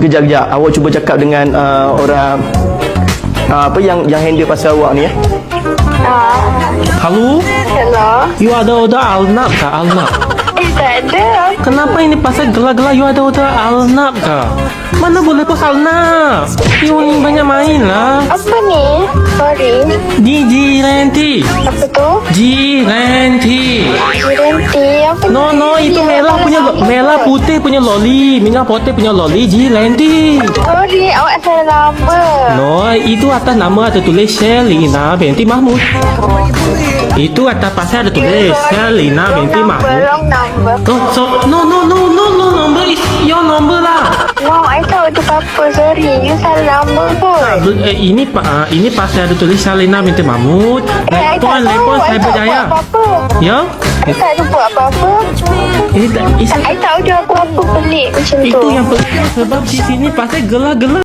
Kejap-kejap, awak cuba cakap dengan orang apa yang handle pasal awak ni ya. Halo, Hello. you ada order Alnab kah? Alnab. Tak ada. Kenapa ini pasal gelak-gelak you ada order Alnab kah? Mana boleh pos Alnab? You ni banyak main lah. Apa ni? Sorry. Di Renti. Apa tu? Renti. Renti. Apa ni? No, itu merah putih punya loli. Merah putih punya loli Renti. Sorry, awak salah nama. No, itu atas nama ada tulis Shelina binti Mahmud. Itu atas pasal ada tulis Shelina binti Mahmud. Wrong number. Oh, no, number is your number lah. No, I tahu tu apa. Sorry, you salah nama pun. Ini pasal ada tulis Shelina binti Mahmud. I tak Lepon tahu. I saya tak berjaya. buat apa-apa. Ya? I tak ada buat apa-apa. Ini I tahu dia apa-apa pelik macam tu. itu yang penting sebab di sini pasal gelak-gelak.